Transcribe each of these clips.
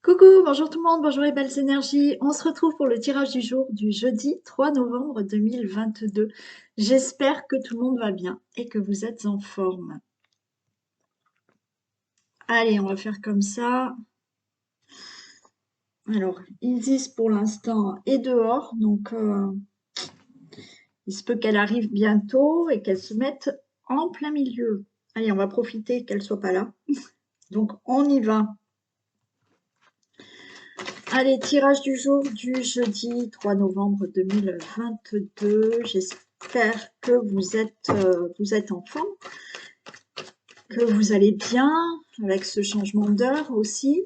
Coucou, bonjour tout le monde, bonjour les belles énergies. On se retrouve pour le tirage du jour du jeudi 3 novembre 2022. J'espère que tout le monde va bien et que vous êtes en forme. Allez, on va faire comme ça. Alors, Isis pour l'instant est dehors, donc il se peut qu'elle arrive bientôt et qu'elle se mette en plein milieu. Allez, on va profiter qu'elle soit pas là. Donc, on y va. Allez, tirage du jour du jeudi 3 novembre 2022. J'espère que vous êtes en forme, que vous allez bien avec ce changement d'heure aussi.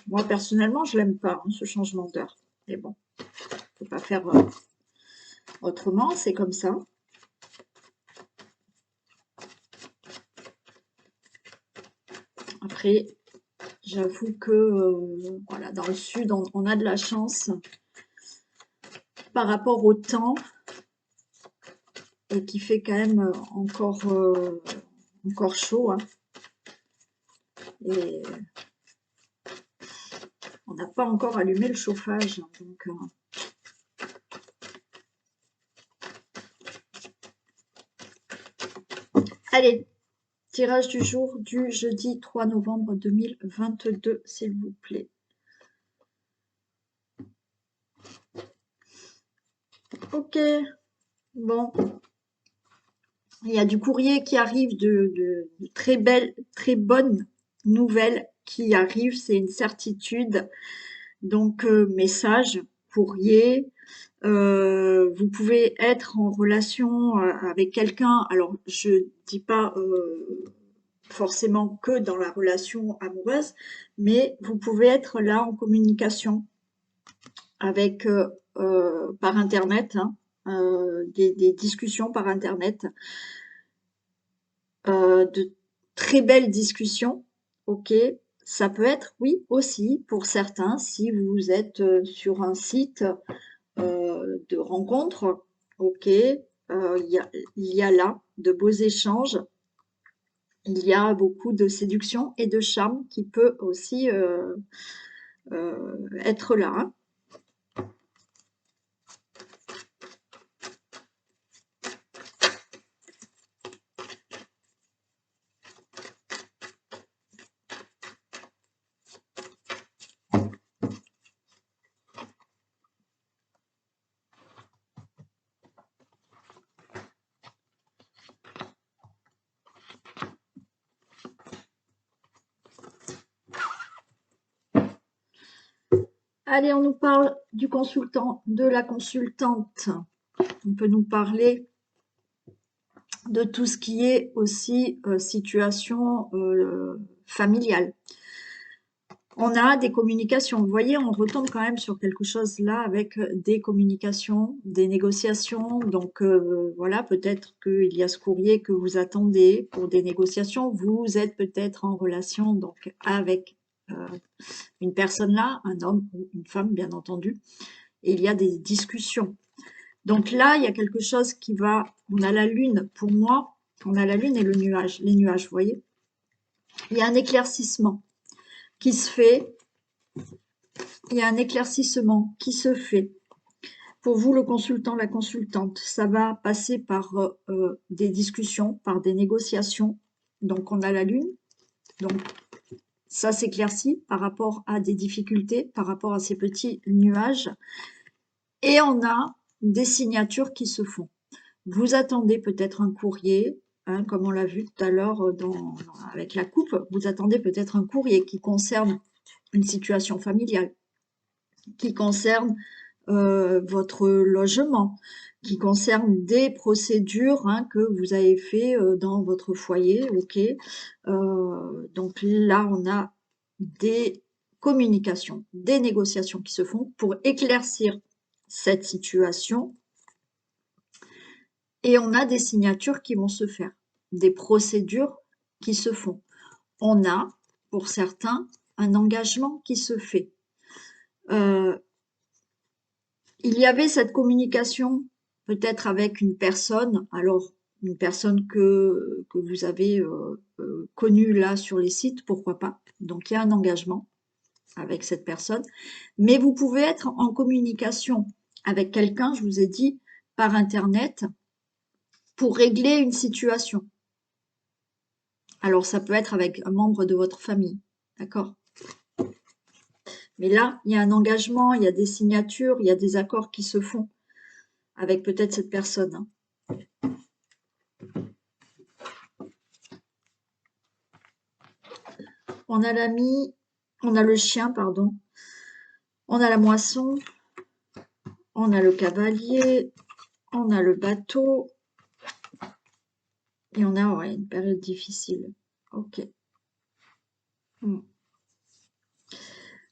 Moi, personnellement, je l'aime pas, hein, ce changement d'heure. Mais bon, faut pas faire autrement, c'est comme ça. Après, j'avoue que voilà, dans le sud, on a de la chance par rapport au temps et qui fait quand même encore chaud, hein. Et on n'a pas encore allumé le chauffage, hein, donc allez, tirage du jour du jeudi 3 novembre 2022, s'il vous plaît. Ok, bon. Il y a du courrier qui arrive, de très belles, très bonnes nouvelles qui arrivent, c'est une certitude. Donc, message, courrier, vous pouvez être en relation avec quelqu'un. Alors, je dis pas forcément que dans la relation amoureuse, mais vous pouvez être là en communication avec par internet, hein, des discussions par internet, de très belles discussions. Ok, ça peut être oui aussi pour certains si vous êtes sur un site de rencontres. Ok, il y a là de beaux échanges. Il y a beaucoup de séduction et de charme qui peut aussi être là, hein. Allez, on nous parle du consultant, de la consultante. On peut nous parler de tout ce qui est aussi situation familiale. On a des communications. Vous voyez, on retombe quand même sur quelque chose là avec des communications, des négociations. Donc voilà, peut-être qu'il y a ce courrier que vous attendez pour des négociations. Vous êtes peut-être en relation donc avec une personne là, un homme ou une femme bien entendu. Et il y a des discussions. Donc là, il y a quelque chose qui va. On a la lune, pour moi, on a la lune et le nuage, les nuages, vous voyez. Il y a un éclaircissement qui se fait. Il y a un éclaircissement qui se fait. Pour vous, le consultant, la consultante, ça va passer par des discussions, par des négociations. Donc, on a la lune. Donc, ça s'éclaircit par rapport à des difficultés, par rapport à ces petits nuages. Et on a des signatures qui se font. Vous attendez peut-être un courrier, hein, comme on l'a vu tout à l'heure avec la coupe. Vous attendez peut-être un courrier qui concerne une situation familiale, qui concerne votre logement, qui concerne des procédures hein, que vous avez fait dans votre foyer. Ok. Donc là, on a des communications, des négociations qui se font pour éclaircir cette situation. Et on a des signatures qui vont se faire, des procédures qui se font. On a, pour certains, un engagement qui se fait. Il y avait cette communication peut-être avec une personne, alors une personne que vous avez connue là sur les sites, pourquoi pas. Donc il y a un engagement. avec cette personne, mais vous pouvez être en communication avec quelqu'un, je vous ai dit, par Internet, pour régler une situation. Alors, ça peut être avec un membre de votre famille, d'accord? Mais là, il y a un engagement, il y a des signatures, il y a des accords qui se font avec peut-être cette personne, hein. On a l'ami, on a le chien, pardon. On a la moisson, on a le cavalier, on a le bateau. Et on a une période difficile. Ok.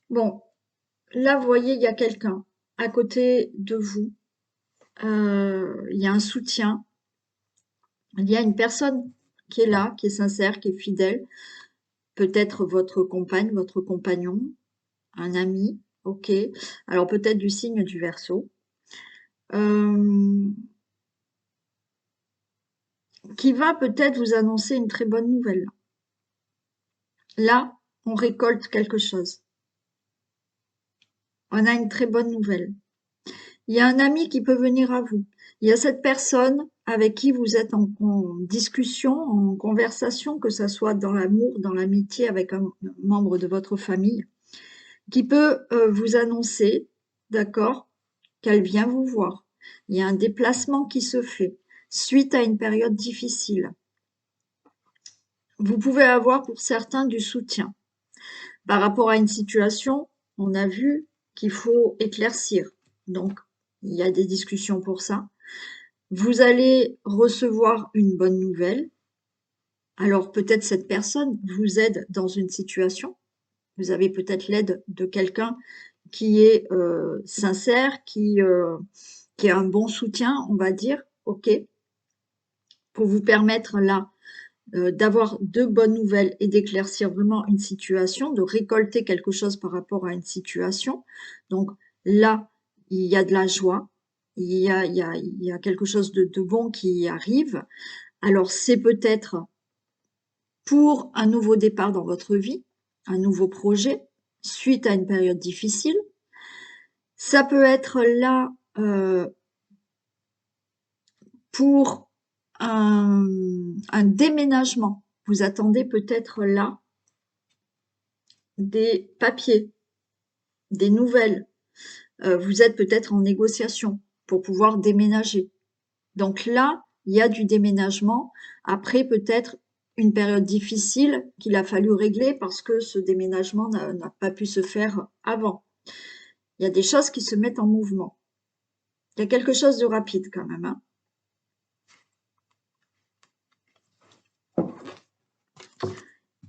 Bon, là, vous voyez, il y a quelqu'un à côté de vous. Il y a un soutien. Il y a une personne qui est là, qui est sincère, qui est fidèle. Peut-être votre compagne, votre compagnon, un ami. Ok. Alors peut-être du signe du Verseau. Qui va peut-être vous annoncer une très bonne nouvelle. Là, on récolte quelque chose. On a une très bonne nouvelle. Il y a un ami qui peut venir à vous. Il y a cette personne avec qui vous êtes en discussion, en conversation, que ce soit dans l'amour, dans l'amitié avec un membre de votre famille, qui peut vous annoncer, d'accord, qu'elle vient vous voir. Il y a un déplacement qui se fait suite à une période difficile. Vous pouvez avoir pour certains du soutien. Par rapport à une situation, on a vu qu'il faut éclaircir. Donc, il y a des discussions pour ça. Vous allez recevoir une bonne nouvelle. Alors, peut-être cette personne vous aide dans une situation. Vous avez peut-être l'aide de quelqu'un qui est sincère, qui a un bon soutien, on va dire, ok, pour vous permettre là d'avoir de bonnes nouvelles et d'éclaircir vraiment une situation, de récolter quelque chose par rapport à une situation. Donc là, il y a de la joie, il y a quelque chose de bon qui arrive. Alors c'est peut-être pour un nouveau départ dans votre vie, un nouveau projet, suite à une période difficile. Ça peut être là pour un déménagement. Vous attendez peut-être là des papiers, des nouvelles. Vous êtes peut-être en négociation pour pouvoir déménager. Donc là, il y a du déménagement. Après, peut-être une période difficile qu'il a fallu régler parce que ce déménagement n'a pas pu se faire avant. Il y a des choses qui se mettent en mouvement. Il y a quelque chose de rapide quand même, hein.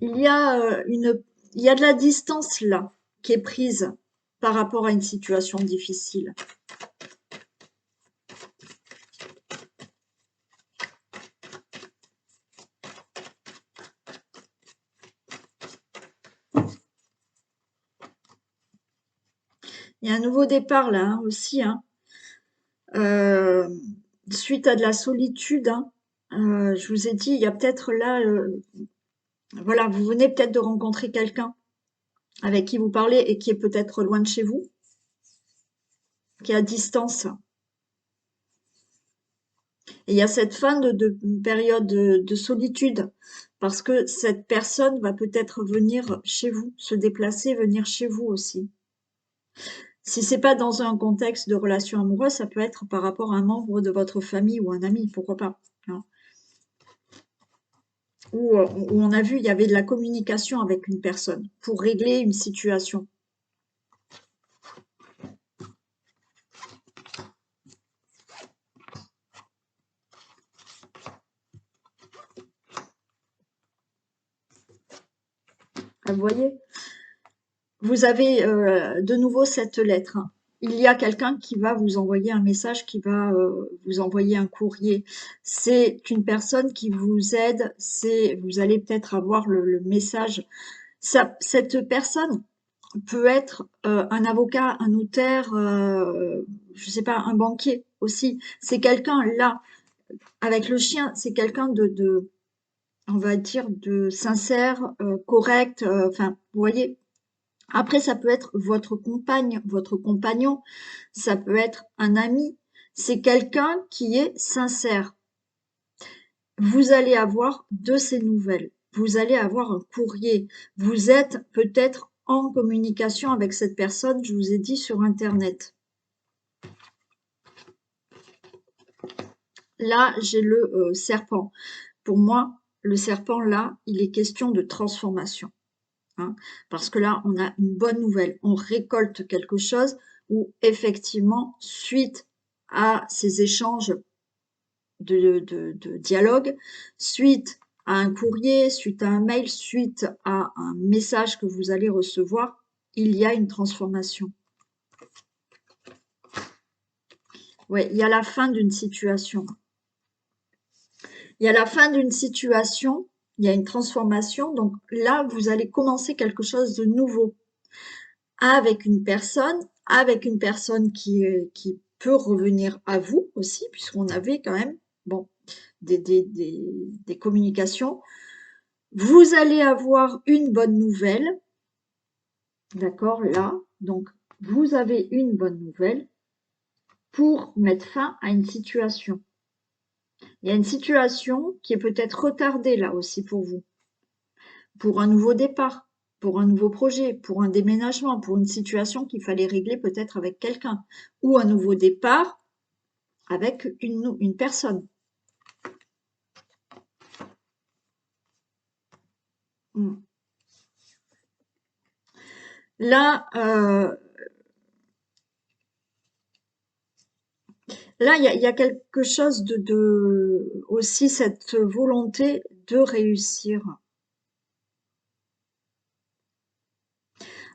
Il y a il y a de la distance là qui est prise par rapport à une situation difficile. Il y a un nouveau départ là, hein, aussi, hein. Suite à de la solitude, hein. Je vous ai dit, il y a peut-être là, voilà, vous venez peut-être de rencontrer quelqu'un avec qui vous parlez et qui est peut-être loin de chez vous, qui est à distance. Et il y a cette fin de période de solitude parce que cette personne va peut-être venir chez vous, se déplacer, venir chez vous aussi. Si c'est pas dans un contexte de relation amoureuse, ça peut être par rapport à un membre de votre famille ou un ami, pourquoi pas, hein. Où on a vu, il y avait de la communication avec une personne pour régler une situation. Vous voyez? Vous avez de nouveau cette lettre, hein. Il y a quelqu'un qui va vous envoyer un message, qui va vous envoyer un courrier. C'est une personne qui vous aide, vous allez peut-être avoir le message. Cette personne peut être un avocat, un notaire, je sais pas, un banquier aussi. C'est quelqu'un là, avec le chien, c'est quelqu'un on va dire, de sincère, correct, enfin, vous voyez, Après, ça peut être votre compagne, votre compagnon, ça peut être un ami. C'est quelqu'un qui est sincère. Vous allez avoir de ces nouvelles. Vous allez avoir un courrier. Vous êtes peut-être en communication avec cette personne, je vous ai dit, sur Internet. Là, j'ai le serpent. Pour moi, le serpent, là, il est question de transformation. Hein, parce que là, on a une bonne nouvelle. On récolte quelque chose où, effectivement, suite à ces échanges de dialogue, suite à un courrier, suite à un mail, suite à un message que vous allez recevoir, il y a une transformation. Ouais, il y a la fin d'une situation. Il y a la fin d'une situation, il y a une transformation. Donc là, vous allez commencer quelque chose de nouveau avec une personne qui peut revenir à vous aussi, puisqu'on avait quand même bon, des communications. Vous allez avoir une bonne nouvelle, d'accord, là. Donc, vous avez une bonne nouvelle pour mettre fin à une situation. Il y a une situation qui est peut-être retardée là aussi pour vous, pour un nouveau départ, pour un nouveau projet, pour un déménagement, pour une situation qu'il fallait régler peut-être avec quelqu'un, ou un nouveau départ avec une personne. Là, là, il y a quelque chose aussi cette volonté de réussir.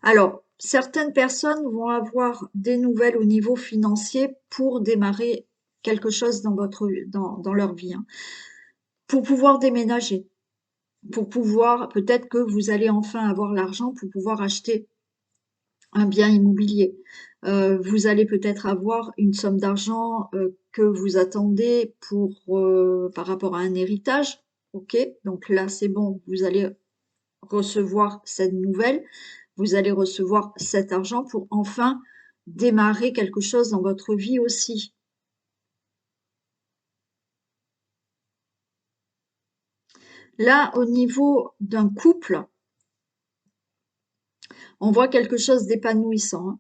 Alors, certaines personnes vont avoir des nouvelles au niveau financier pour démarrer quelque chose dans leur vie, hein. Pour pouvoir déménager, pour pouvoir, peut-être que vous allez enfin avoir l'argent pour pouvoir acheter un bien immobilier. Vous allez peut-être avoir une somme d'argent que vous attendez par rapport à un héritage. Ok, donc là c'est bon, vous allez recevoir cette nouvelle, vous allez recevoir cet argent pour enfin démarrer quelque chose dans votre vie aussi. Là, au niveau d'un couple, on voit quelque chose d'épanouissant, hein.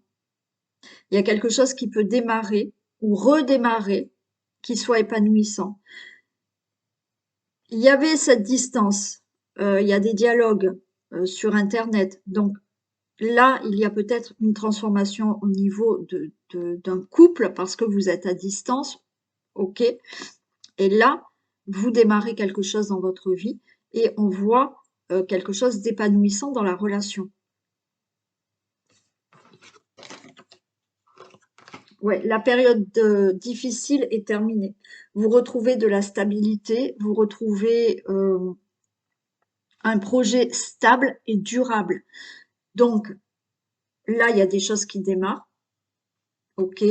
Il y a quelque chose qui peut démarrer ou redémarrer, qui soit épanouissant. Il y avait cette distance, il y a des dialogues sur Internet. Donc là, il y a peut-être une transformation au niveau d'un couple parce que vous êtes à distance, ok. Et là, vous démarrez quelque chose dans votre vie et on voit quelque chose d'épanouissant dans la relation. Ouais, la période difficile est terminée. Vous retrouvez de la stabilité, vous retrouvez un projet stable et durable. Donc là, il y a des choses qui démarrent, ok.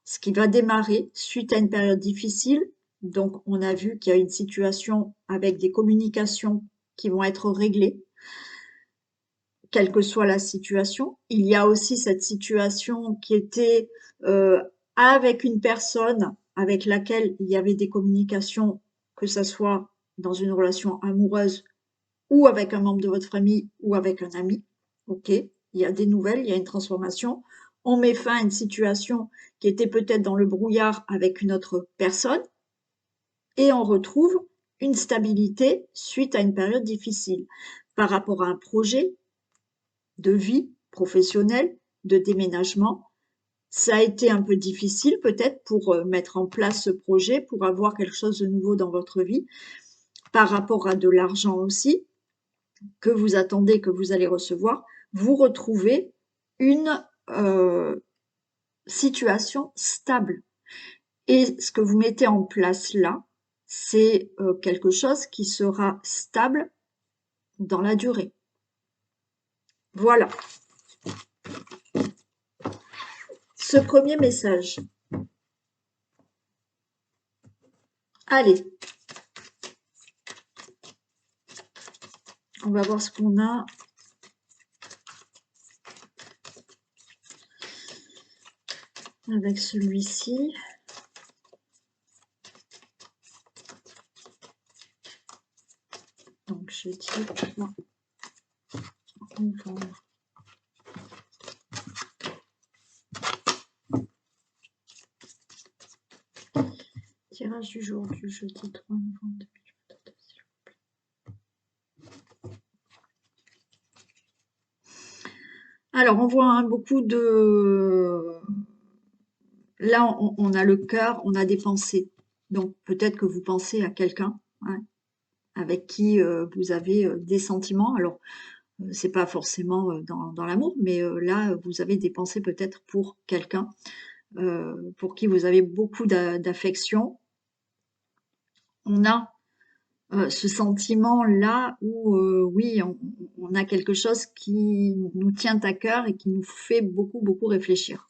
Ce qui va démarrer suite à une période difficile. Donc, on a vu qu'il y a une situation avec des communications qui vont être réglées, quelle que soit la situation. Il y a aussi cette situation qui était avec une personne avec laquelle il y avait des communications, que ce soit dans une relation amoureuse ou avec un membre de votre famille ou avec un ami. Ok, il y a des nouvelles, il y a une transformation. On met fin à une situation qui était peut-être dans le brouillard avec une autre personne et on retrouve une stabilité suite à une période difficile par rapport à un projet de vie professionnelle, de déménagement. Ça a été un peu difficile peut-être pour mettre en place ce projet, pour avoir quelque chose de nouveau dans votre vie, par rapport à de l'argent aussi, que vous attendez, que vous allez recevoir. Vous retrouvez une situation stable. Et ce que vous mettez en place là, c'est quelque chose qui sera stable dans la durée. Voilà. Ce premier message. Allez. On va voir ce qu'on a. avec celui-ci. Donc je dis novembre. Tirage du jour du jeudi 3 novembre 2022, s'il vous plaît. Alors on voit beaucoup de... Là on a le cœur, on a des pensées. Donc peut-être que vous pensez à quelqu'un, hein, avec qui vous avez des sentiments. Alors c'est pas forcément dans l'amour, mais là vous avez des pensées peut-être pour quelqu'un pour qui vous avez beaucoup d'affection. On a ce sentiment-là où, oui, on a quelque chose qui nous tient à cœur et qui nous fait beaucoup, beaucoup réfléchir.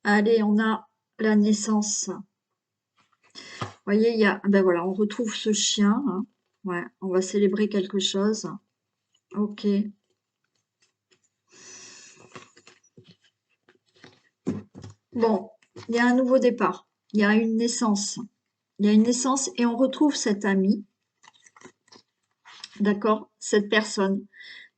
Allez, on a la naissance. Vous voyez, il y a, ben voilà, on retrouve ce chien, hein. Ouais, on va célébrer quelque chose. Ok. Bon, il y a un nouveau départ. Il y a une naissance. Il y a une naissance et on retrouve cet ami, d'accord, cette personne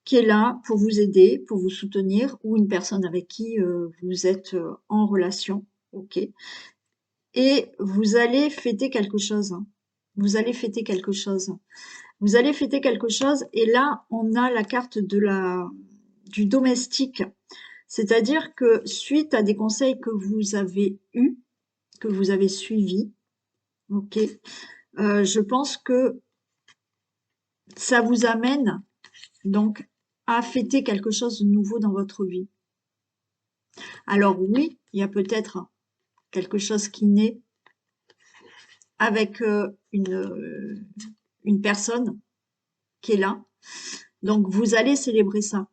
qui est là pour vous aider, pour vous soutenir, ou une personne avec qui vous êtes en relation, ok. Et vous allez fêter quelque chose. Vous allez fêter quelque chose. Vous allez fêter quelque chose, et là, on a la carte du domestique. C'est-à-dire que suite à des conseils que vous avez eus, que vous avez suivis, ok, je pense que ça vous amène donc à fêter quelque chose de nouveau dans votre vie. Alors oui, il y a peut-être quelque chose qui naît avec une personne qui est là. Donc vous allez célébrer ça.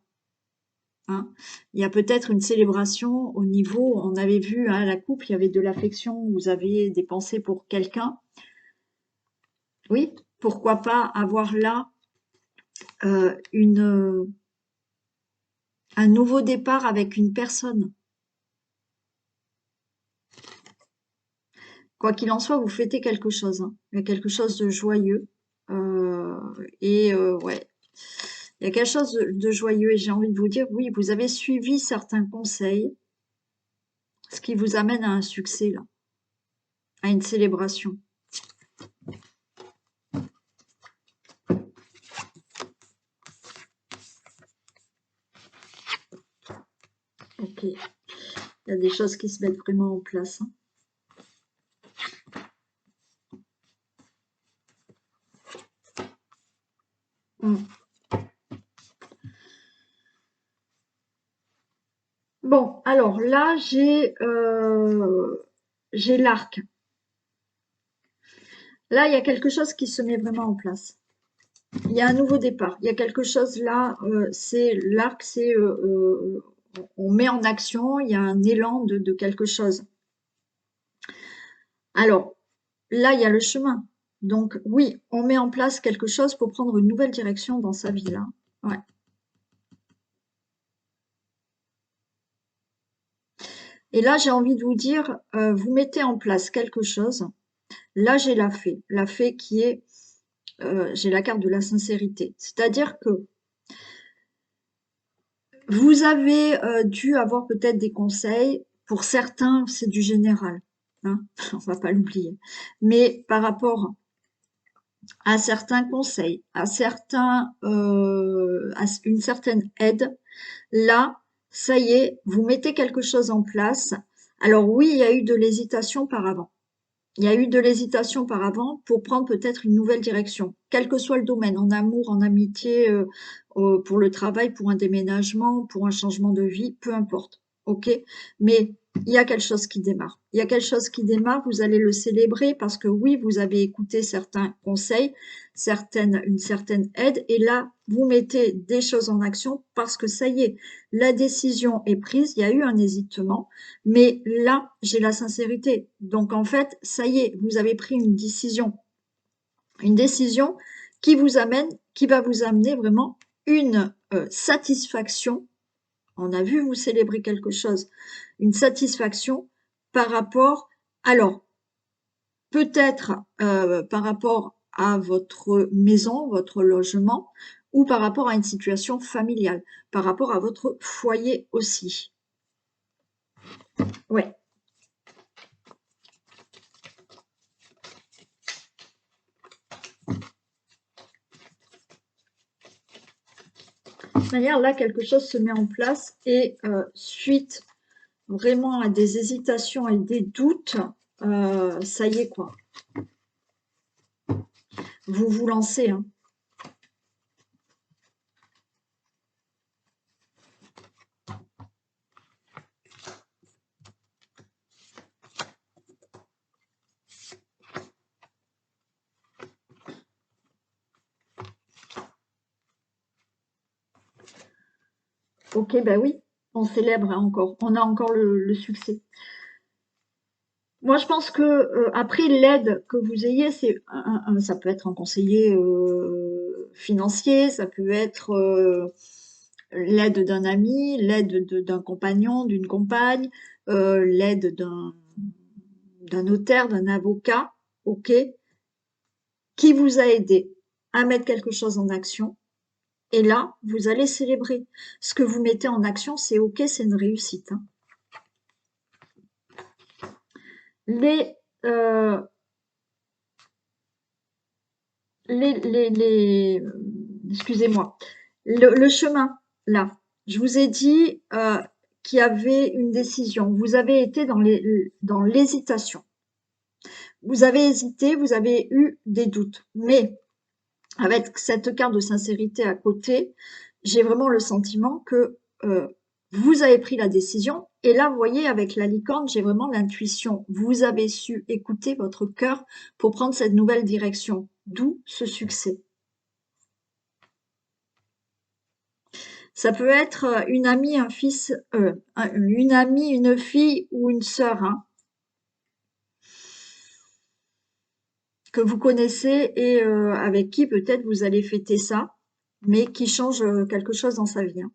Hein. Il y a peut-être une célébration au niveau, on avait vu hein, la couple, il y avait de l'affection, vous aviez des pensées pour quelqu'un. Oui, pourquoi pas avoir là un nouveau départ avec une personne. Quoi qu'il en soit, vous fêtez quelque chose, hein. Il y a quelque chose de joyeux. Ouais, il y a quelque chose de joyeux et j'ai envie de vous dire, oui, vous avez suivi certains conseils, ce qui vous amène à un succès, là, à une célébration. Ok, il y a des choses qui se mettent vraiment en place. Hein. Bon, alors là, j'ai l'arc. Là, il y a quelque chose qui se met vraiment en place. Il y a un nouveau départ. Il y a quelque chose là, c'est l'arc, c'est on met en action, il y a un élan de quelque chose. Alors, là, il y a le chemin. Donc, oui, on met en place quelque chose pour prendre une nouvelle direction dans sa vie, là. Ouais. Et là, j'ai envie de vous dire, vous mettez en place quelque chose. Là, j'ai la fée qui est, j'ai la carte de la sincérité. C'est-à-dire que vous avez dû avoir peut-être des conseils. Pour certains, c'est du général. Hein, on va pas l'oublier. Mais par rapport à certains conseils, à une certaine aide, là, ça y est, vous mettez quelque chose en place. Alors oui, il y a eu de l'hésitation par avant. Il y a eu de l'hésitation par avant pour prendre peut-être une nouvelle direction, quel que soit le domaine, en amour, en amitié, pour le travail, pour un déménagement, pour un changement de vie, peu importe, ok? Mais il y a quelque chose qui démarre. Il y a quelque chose qui démarre, vous allez le célébrer parce que oui, vous avez écouté certains conseils, une certaine aide, et là, vous mettez des choses en action parce que ça y est, la décision est prise, il y a eu un hésitement, mais là, j'ai la sincérité. Donc en fait, ça y est, vous avez pris une décision qui va vous amener vraiment une satisfaction. On a vu vous célébrer quelque chose, une satisfaction par rapport, alors peut-être par rapport à votre maison, votre logement, ou par rapport à une situation familiale, par rapport à votre foyer aussi. Ouais. De toute manière, là, quelque chose se met en place et suite vraiment à des hésitations et des doutes, ça y est, quoi. Vous vous lancez, hein. Ok, ben oui, on célèbre hein, encore. On a encore le succès. Moi, je pense que après l'aide que vous ayez, ça peut être un conseiller financier, ça peut être l'aide d'un ami, l'aide d'un compagnon, d'une compagne, l'aide d'un notaire, d'un avocat, ok, qui vous a aidé à mettre quelque chose en action. Et là, vous allez célébrer. Ce que vous mettez en action, c'est ok, c'est une réussite. Hein. Les, euh, excusez-moi, le chemin, là, je vous ai dit qu'il y avait une décision. Vous avez été dans l'hésitation. Vous avez hésité, vous avez eu des doutes. Mais avec cette carte de sincérité à côté, j'ai vraiment le sentiment que vous avez pris la décision. Et là, vous voyez, avec la licorne, j'ai vraiment l'intuition. Vous avez su écouter votre cœur pour prendre cette nouvelle direction. D'où ce succès. Ça peut être une amie, un fils, une amie, une fille ou une sœur hein, que vous connaissez et avec qui peut-être vous allez fêter ça, mais qui change quelque chose dans sa vie. Hein.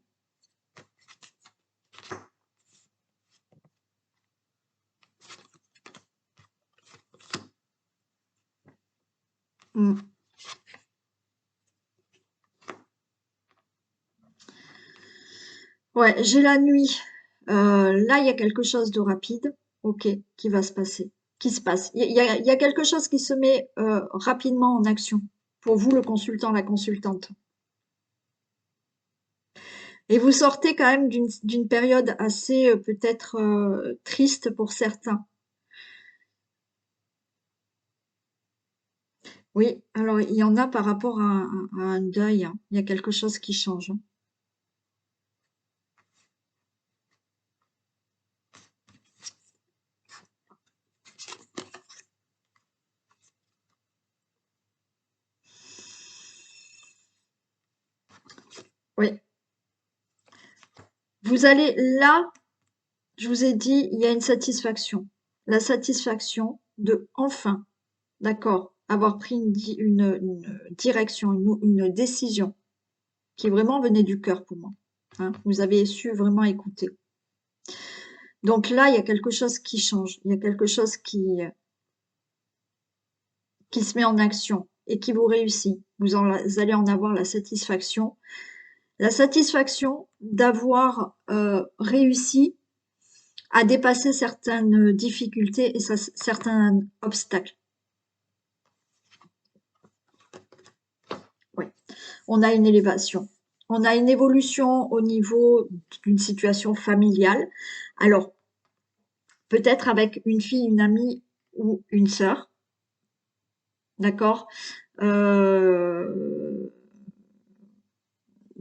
Mm. Ouais, j'ai la nuit. Là, il y a quelque chose de rapide, ok, qui va se passer, qui se passe. Il y a quelque chose qui se met rapidement en action pour vous, le consultant, la consultante. Et vous sortez quand même d'une période assez peut-être triste pour certains. Oui, alors il y en a par rapport à un deuil, hein. Il y a quelque chose qui change. Hein. Oui. Vous allez là, je vous ai dit, il y a une satisfaction. La satisfaction de enfin, d'accord, avoir pris une direction, une décision qui vraiment venait du cœur pour moi. Hein. Vous avez su vraiment écouter. Donc là, il y a quelque chose qui change. Il y a quelque chose qui se met en action et qui vous réussit. Vous allez en avoir la satisfaction. La satisfaction d'avoir réussi à dépasser certaines difficultés et certains obstacles. Ouais. On a une élévation. On a une évolution au niveau d'une situation familiale. Alors, peut-être avec une fille, une amie ou une sœur, d'accord? Il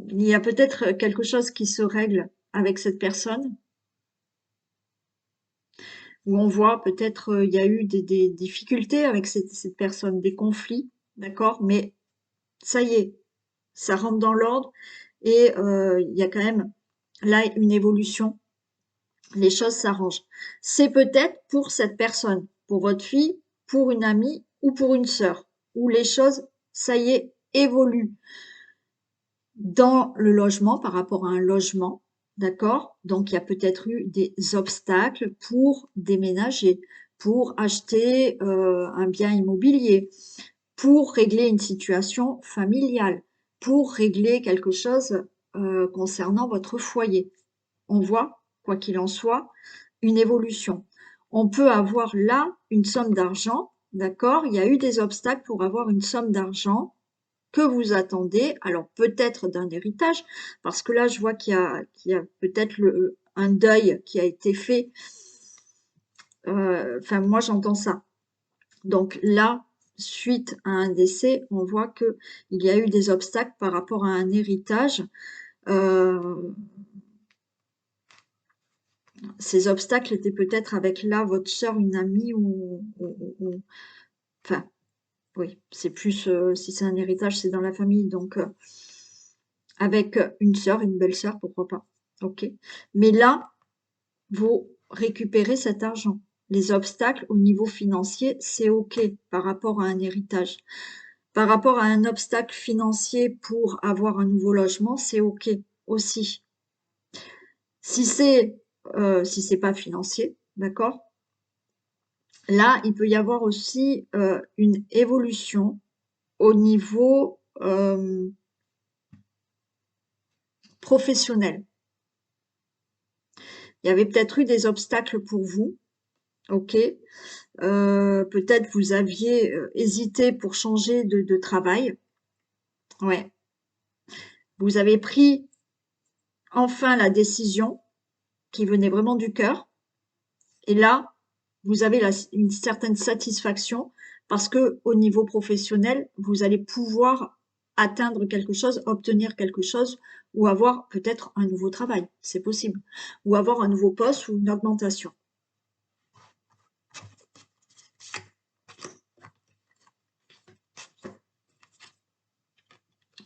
y a peut-être quelque chose qui se règle avec cette personne, où on voit peut-être il y a eu des difficultés avec cette personne, des conflits, d'accord? Mais ça y est, ça rentre dans l'ordre et il y a quand même là une évolution. Les choses s'arrangent. C'est peut-être pour cette personne, pour votre fille, pour une amie ou pour une sœur, où les choses, ça y est, évoluent dans le logement par rapport à un logement, d'accord? Donc il y a peut-être eu des obstacles pour déménager, pour acheter un bien immobilier, pour régler une situation familiale, pour régler quelque chose concernant votre foyer. On voit, quoi qu'il en soit, une évolution. On peut avoir là une somme d'argent, d'accord? Il y a eu des obstacles pour avoir une somme d'argent que vous attendez, alors peut-être d'un héritage, parce que là je vois qu'il y a peut-être un deuil qui a été fait. Enfin, moi j'entends ça. Donc là, suite à un décès, on voit que il y a eu des obstacles par rapport à un héritage. Euh, Ces obstacles étaient peut-être avec là votre sœur, une amie enfin oui, c'est plus si c'est un héritage, c'est dans la famille, donc avec une sœur, une belle-sœur, pourquoi pas. Ok. Mais là, vous récupérez cet argent. Les obstacles au niveau financier, c'est ok par rapport à un héritage. Par rapport à un obstacle financier pour avoir un nouveau logement, c'est ok aussi. Si c'est pas financier, d'accord? Là, il peut y avoir aussi une évolution au niveau professionnel. Il y avait peut-être eu des obstacles pour vous, ok. Peut-être vous aviez hésité pour changer de travail. Ouais. Vous avez pris enfin la décision qui venait vraiment du cœur. Et là, vous avez une certaine satisfaction parce que au niveau professionnel, vous allez pouvoir atteindre quelque chose, obtenir quelque chose ou avoir peut-être un nouveau travail, c'est possible, ou avoir un nouveau poste ou une augmentation.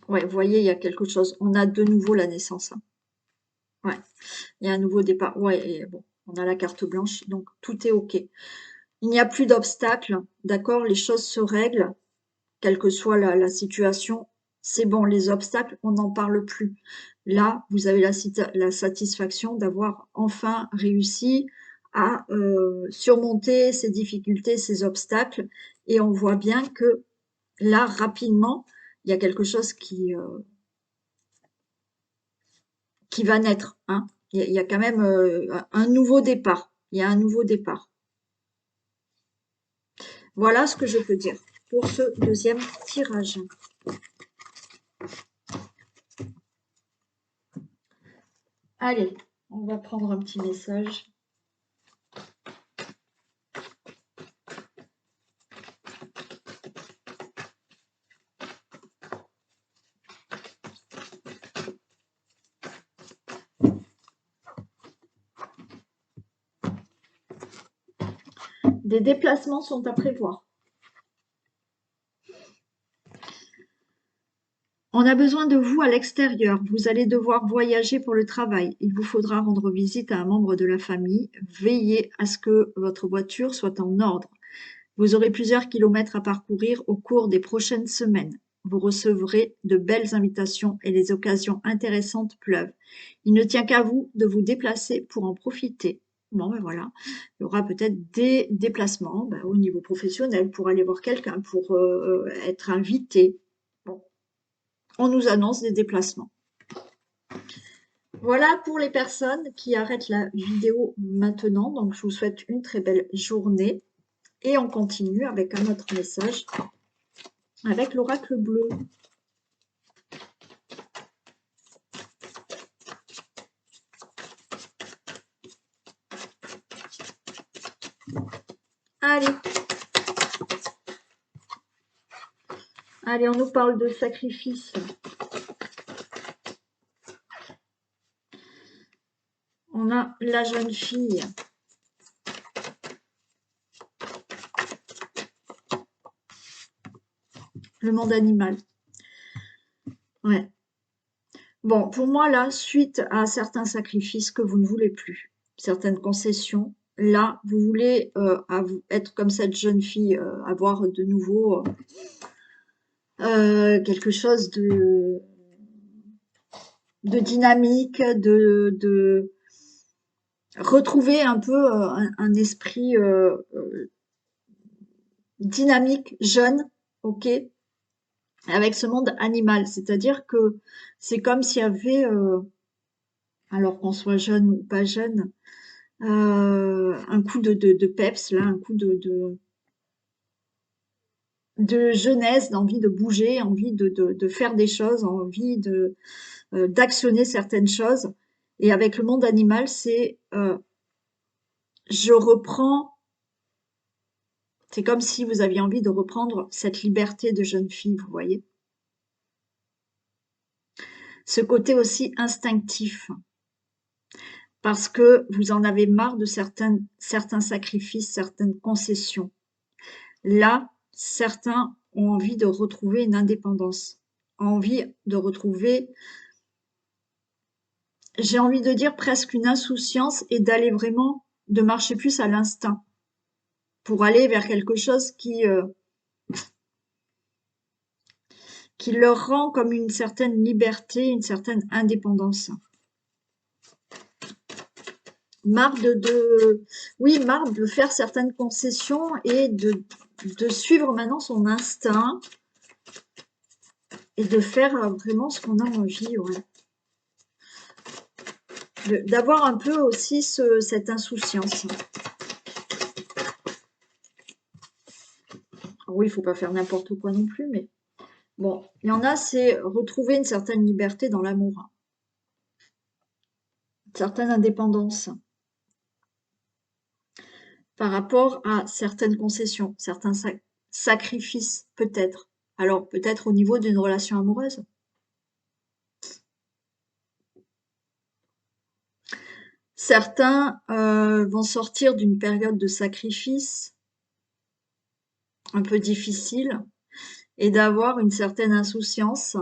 Ouais, vous voyez, il y a quelque chose. On a de nouveau la naissance, hein. Ouais, il y a un nouveau départ. Ouais, et bon, on a la carte blanche, donc tout est OK. Il n'y a plus d'obstacles, d'accord? Les choses se règlent, quelle que soit la situation. C'est bon, les obstacles, on n'en parle plus. Là, vous avez la satisfaction d'avoir enfin réussi à surmonter ces difficultés, ces obstacles. Et on voit bien que là, rapidement, il y a quelque chose qui va naître, hein. Il y a quand même un nouveau départ. Il y a un nouveau départ. Voilà ce que je peux dire pour ce deuxième tirage. Allez, on va prendre un petit message. Des déplacements sont à prévoir. On a besoin de vous à l'extérieur. Vous allez devoir voyager pour le travail. Il vous faudra rendre visite à un membre de la famille. Veillez à ce que votre voiture soit en ordre. Vous aurez plusieurs kilomètres à parcourir au cours des prochaines semaines. Vous recevrez de belles invitations et les occasions intéressantes pleuvent. Il ne tient qu'à vous de vous déplacer pour en profiter. Bon, ben voilà, il y aura peut-être des déplacements au niveau professionnel pour aller voir quelqu'un, pour être invité. Bon, on nous annonce des déplacements. Voilà pour les personnes qui arrêtent la vidéo maintenant. Donc, je vous souhaite une très belle journée. Et on continue avec un autre message avec l'oracle bleu. Allez, Allez, on nous parle de sacrifice. On a la jeune fille. Le monde animal. Ouais. Bon, pour moi, là, suite à certains sacrifices que vous ne voulez plus, certaines concessions, là, vous voulez être comme cette jeune fille, avoir de nouveau quelque chose de dynamique, de retrouver un peu un esprit dynamique, jeune, ok, avec ce monde animal. C'est-à-dire que c'est comme s'il y avait, alors qu'on soit jeune ou pas jeune, un coup de peps, là, un coup de jeunesse, d'envie de bouger, envie de faire des choses, envie d'actionner certaines choses. Et avec le monde animal, c'est je reprends, c'est comme si vous aviez envie de reprendre cette liberté de jeune fille, vous voyez. Ce côté aussi instinctif, parce que vous en avez marre de certains sacrifices, certaines concessions. Là, certains ont envie de retrouver une indépendance, ont envie de retrouver, j'ai envie de dire presque une insouciance et d'aller vraiment, de marcher plus à l'instinct pour aller vers quelque chose qui leur rend comme une certaine liberté, une certaine indépendance. Marre oui, marre de faire certaines concessions et de suivre maintenant son instinct et de faire vraiment ce qu'on a envie, ouais. D'avoir un peu aussi cette insouciance. Alors oui, il ne faut pas faire n'importe quoi non plus, mais bon, il y en a, c'est retrouver une certaine liberté dans l'amour, une certaine indépendance par rapport à certaines concessions, certains sacrifices, peut-être. Alors, peut-être au niveau d'une relation amoureuse. Certains vont sortir d'une période de sacrifice un peu difficile et d'avoir une certaine insouciance,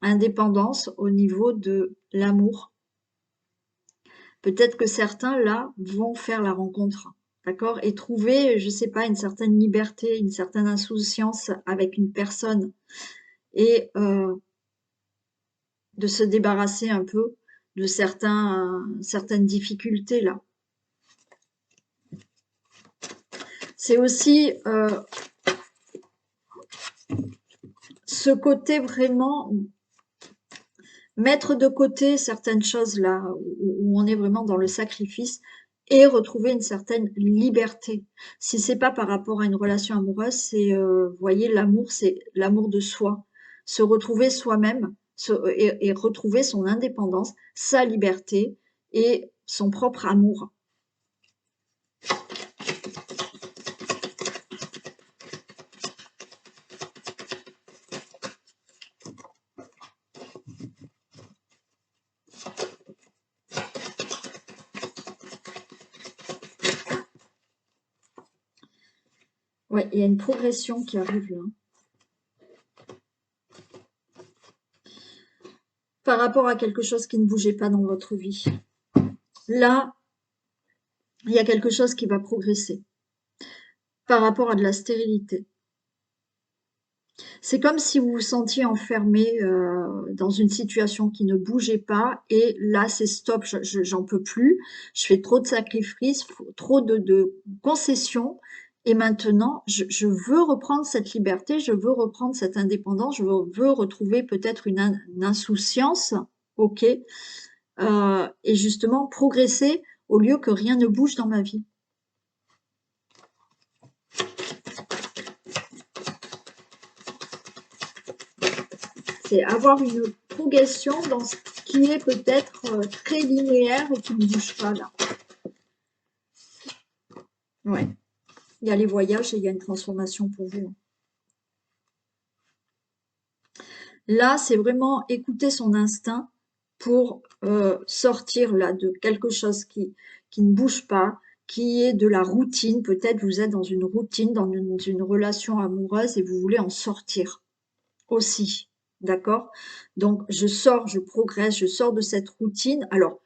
indépendance au niveau de l'amour. Peut-être que certains, là, vont faire la rencontre, d'accord, et trouver, je sais pas, une certaine liberté, une certaine insouciance avec une personne et de se débarrasser un peu de certaines difficultés, là. C'est aussi ce côté vraiment mettre de côté certaines choses là où on est vraiment dans le sacrifice et retrouver une certaine liberté. Si c'est pas par rapport à une relation amoureuse, c'est, vous voyez, l'amour, c'est l'amour de soi. Se retrouver soi-même et retrouver son indépendance, sa liberté et son propre amour. Ouais, il y a une progression qui arrive là. Par rapport à quelque chose qui ne bougeait pas dans votre vie. Là, il y a quelque chose qui va progresser. Par rapport à de la stérilité. C'est comme si vous vous sentiez enfermé dans une situation qui ne bougeait pas et là c'est stop, j'en peux plus, je fais trop de sacrifices, trop de concessions et maintenant je veux reprendre cette liberté, je veux reprendre cette indépendance, je veux retrouver peut-être une insouciance, ok, et justement progresser au lieu que rien ne bouge dans ma vie. C'est avoir une progression dans ce qui est peut-être très linéaire et qui ne bouge pas là. Ouais. Il y a les voyages et il y a une transformation pour vous. Là, c'est vraiment écouter son instinct pour sortir là de quelque chose qui ne bouge pas, qui est de la routine. Peut-être vous êtes dans une routine, dans une relation amoureuse et vous voulez en sortir aussi. D'accord? Donc, je sors, je progresse, je sors de cette routine. Alors,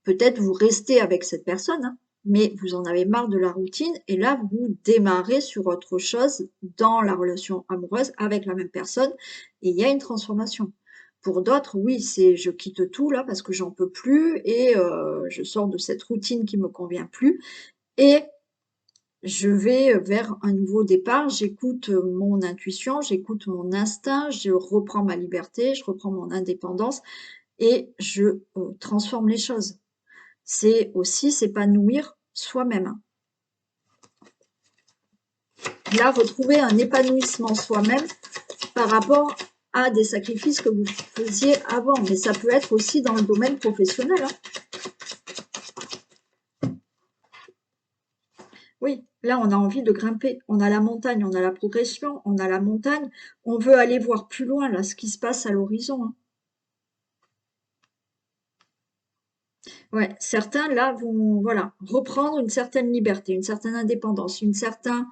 peut-être vous restez avec cette personne, hein, mais vous en avez marre de la routine et là, vous démarrez sur autre chose dans la relation amoureuse avec la même personne et il y a une transformation. Pour d'autres, oui, c'est je quitte tout là parce que j'en peux plus et je sors de cette routine qui me convient plus et je vais vers un nouveau départ. J'écoute mon intuition, j'écoute mon instinct, je reprends ma liberté, je reprends mon indépendance et je transforme les choses. C'est aussi s'épanouir soi-même. Là, retrouver un épanouissement soi-même par rapport à des sacrifices que vous faisiez avant. Mais ça peut être aussi dans le domaine professionnel. Hein. Oui, là, on a envie de grimper. On a la montagne, on a la progression, on a la montagne. On veut aller voir plus loin, là, ce qui se passe à l'horizon. Hein. Ouais, certains, là, vont voilà, reprendre une certaine liberté, une certaine indépendance, une certaine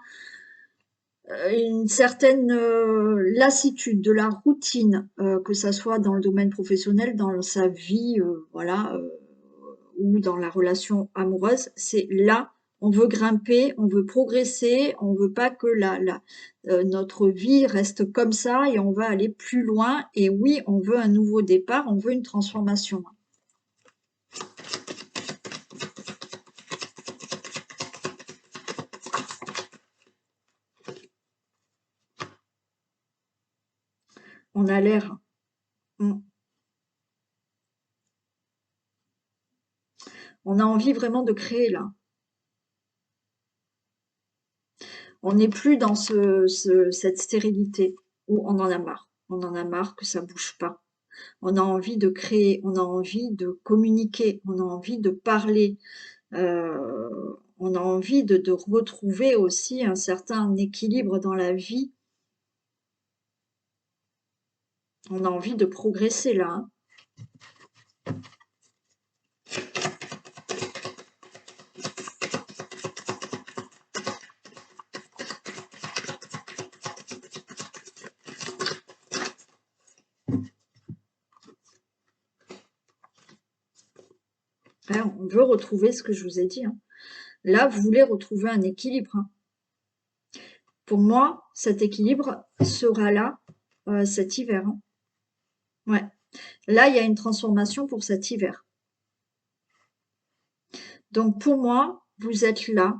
lassitude de la routine, que ça soit dans le domaine professionnel, dans sa vie, voilà, ou dans la relation amoureuse. C'est là, on veut grimper, on veut progresser, on veut pas que notre vie reste comme ça et on va aller plus loin. Et oui, on veut un nouveau départ, on veut une transformation. On a l'air. On a envie vraiment de créer là. On n'est plus dans cette stérilité où on en a marre. On en a marre que ça bouge pas. On a envie de créer, on a envie de communiquer, on a envie de parler, on a envie de retrouver aussi un certain équilibre dans la vie. On a envie de progresser là. Hein. Hein, on veut retrouver ce que je vous ai dit. Hein. Là, vous voulez retrouver un équilibre. Hein. Pour moi, cet équilibre sera là cet hiver. Hein. Ouais. Là, il y a une transformation pour cet hiver. Donc pour moi, vous êtes là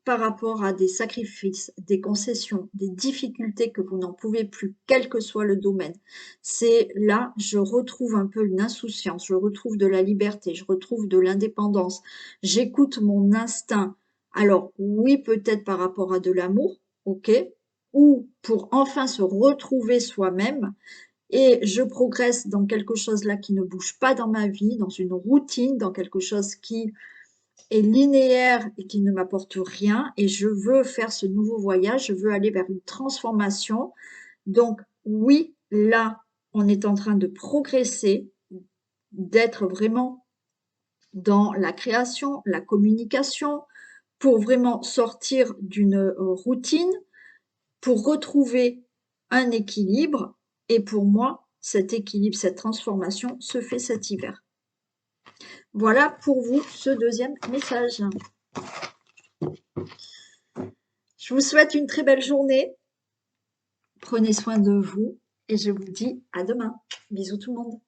par rapport à des sacrifices, des concessions, des difficultés que vous n'en pouvez plus, quel que soit le domaine. C'est là, je retrouve un peu une insouciance, je retrouve de la liberté, je retrouve de l'indépendance, j'écoute mon instinct. Alors oui, peut-être par rapport à de l'amour, ok, ou pour enfin se retrouver soi-même, et je progresse dans quelque chose là qui ne bouge pas dans ma vie, dans une routine, dans quelque chose qui est linéaire et qui ne m'apporte rien et je veux faire ce nouveau voyage, je veux aller vers une transformation. Donc oui, là, on est en train de progresser, d'être vraiment dans la création, la communication, pour vraiment sortir d'une routine, pour retrouver un équilibre. Et pour moi, cet équilibre, cette transformation se fait cet hiver. Voilà pour vous ce deuxième message. Je vous souhaite une très belle journée. Prenez soin de vous et je vous dis à demain. Bisous tout le monde.